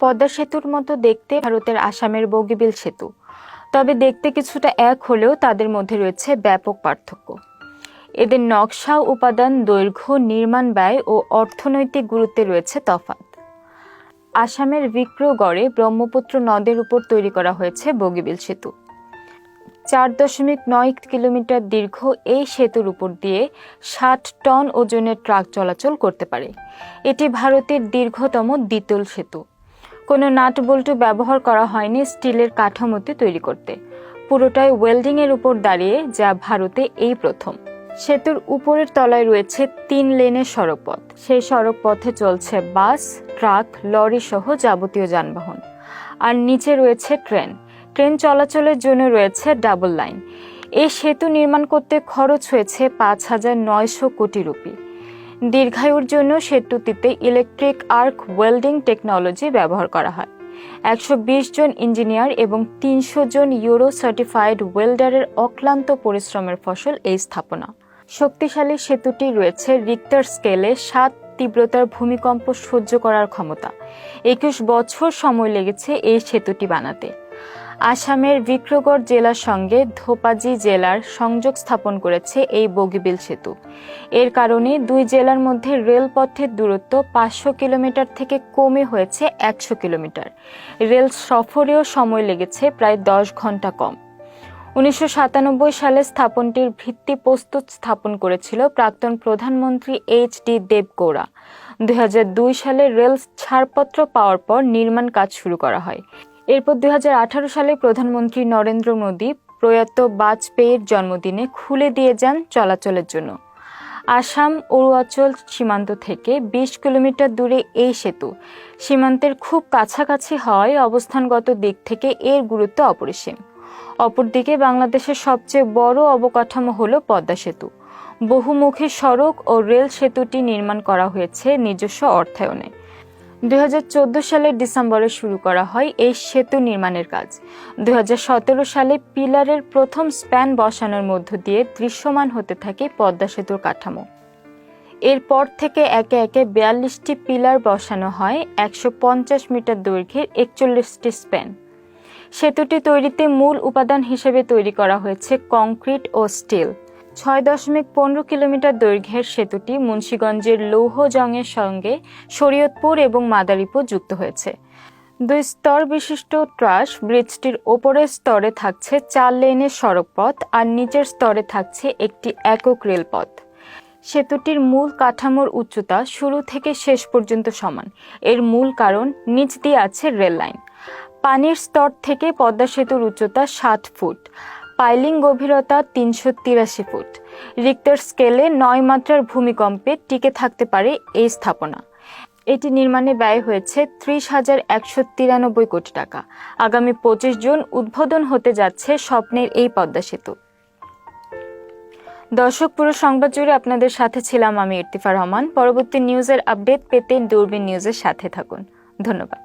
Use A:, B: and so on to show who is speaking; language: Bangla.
A: পদ্মা সেতুর মতো দেখতে ভারতের আসামের বগিবিল সেতু, তবে দেখতে কিছুটা এক হলেও তাদের মধ্যে রয়েছে ব্যাপক পার্থক্য। এদের নকশা, উপাদান, দৈর্ঘ্য, নির্মাণ ব্যয় ও অর্থনৈতিক গুরুত্বে রয়েছে তফাৎ। আসামের বিক্রগড়ে ব্রহ্মপুত্র নদের উপর তৈরি করা হয়েছে বগিবিল সেতু। 4.9 কিলোমিটার দীর্ঘ এই সেতুর উপর দিয়ে 60 টন ওজনের ট্রাক চলাচল করতে পারে। এটি ভারতের দীর্ঘতম দ্বিতল সেতু। কোনো নাট বল্টু ব্যবহার করা হয়নি স্টিলের কাঠামোতে তৈরি করতে। পুরোটাই ওয়েল্ডিং এর উপর দাঁড়িয়ে, যা ভারতে এই প্রথম। সেতুর উপরের তলায় রয়েছে 3 লেনের সড়কপথ। সেই সড়ক পথে চলছে বাস, ট্রাক, লরি সহ যাবতীয় যানবাহন। আর নিচে রয়েছে ট্রেন চলাচলের জন্য রয়েছে ডাবল লাইন। এই সেতু নির্মাণ করতে খরচ হয়েছে 5,900 কোটি রুপি। দীর্ঘায়ুর জন্য সেতুটিতে ইলেকট্রিক আর্ক ওয়েল্ডিং টেকনোলজি ব্যবহার করা হয়। 120 জন ইঞ্জিনিয়ার এবং 300 জন ইউরো সার্টিফাইড ওয়েল্ডারের অক্লান্ত পরিশ্রমের ফসল এই স্থাপনা। শক্তিশালী সেতুটি রয়েছে রিক্টার স্কেলে 7 তীব্রতার ভূমিকম্প সহ্য করার ক্ষমতা। 21 বছর সময় লেগেছে এই সেতুটি বানাতে। আসামের বিক্রগড় জেলার সঙ্গে ধোপাজি জেলার সংযোগ স্থাপন করেছে এই বগিবিল সেতু। এর কারণে দুই জেলার মধ্যে রেলপথের দূরত্ব 500 কিলোমিটার থেকে কমে হয়েছে 100 কিলোমিটার। রেল সফরেও সময় লেগেছে প্রায় 10 ঘন্টা কম। 1997 সালে স্থাপনটির ভিত্তিপ্রস্তর স্থাপন করেছিল প্রাক্তন প্রধানমন্ত্রী এইচ.ডি. দেবগৌড়া। 2002 সালে রেল ছাড়পত্র পাওয়ার পর নির্মাণ কাজ শুরু করা হয়। এরপর 2018 সালে প্রধানমন্ত্রী নরেন্দ্র মোদী প্রয়াত বাজপেয়ীর জন্মদিনে খুলে দিয়ে যান চলাচলের জন্য। আসাম অরুণাচল সীমান্ত থেকে 20 কিলোমিটার দূরে এই সেতু। সীমান্তের খুব কাছাকাছি হওয়ায় অবস্থানগত দিক থেকে এর গুরুত্ব অপরিসীম। অপরদিকে বাংলাদেশের সবচেয়ে বড় অবকাঠামো হলো পদ্মা সেতু। বহুমুখী সড়ক ও রেল সেতুটি নির্মাণ করা হয়েছে নিজস্ব অর্থায়নে। 2014 সালের ডিসেম্বরে শুরু করা হয় এই সেতু নির্মাণের কাজ। 2017 সালে পিলারের প্রথম স্প্যান বসানোর মধ্য দিয়ে দৃশ্যমান হতে থাকে পদ্মা সেতুর কাঠামো। এরপর থেকে একে একে 42টি পিলার বসানো হয় 150 মিটার দৈর্ঘ্যের 41টি স্প্যান। সেতুটি তৈরিতে মূল উপাদান হিসেবে তৈরি করা হয়েছে কংক্রিট ও স্টিল। 6.15 কিলোমিটার দৈর্ঘ্যের সেতুটি মুন্সিগঞ্জের লৌহজংয়ের সঙ্গে শরীয়তপুর এবং মাদারীপুর যুক্ত হয়েছে। 2 স্তর বিশিষ্ট ট্রাস ব্রিজটির ওপরের স্তরে থাকছে 4 লেনের সড়কপথ আর নিচের স্তরে থাকছে একটি একক রেলপথ। সেতুটির মূল কাঠামোর উচ্চতা শুরু থেকে শেষ পর্যন্ত সমান। এর মূল কারণ নিচ দিয়ে আছে রেল লাইন। পানির স্তর থেকে পদ্মা সেতুর উচ্চতা 7 ফুট। পাইলিং গভীরতা 383 ফুট। রিক্টার স্কেলে 9 মাত্রার ভূমিকম্পে টিকে থাকতে পারে এই স্থাপনা। এটি নির্মাণে ব্যয় হয়েছে 30,193 কোটি টাকা। আগামী 25 জুন উদ্বোধন হতে যাচ্ছে স্বপ্নের এই পদ্মা সেতু। দর্শক, পুরো সংবাদ জুড়ে আপনাদের সাথে ছিলাম আমি ইরতিফা রহমান। পরবর্তী নিউজের আপডেট পেতে দূরবীন নিউজের সাথে থাকুন। ধন্যবাদ।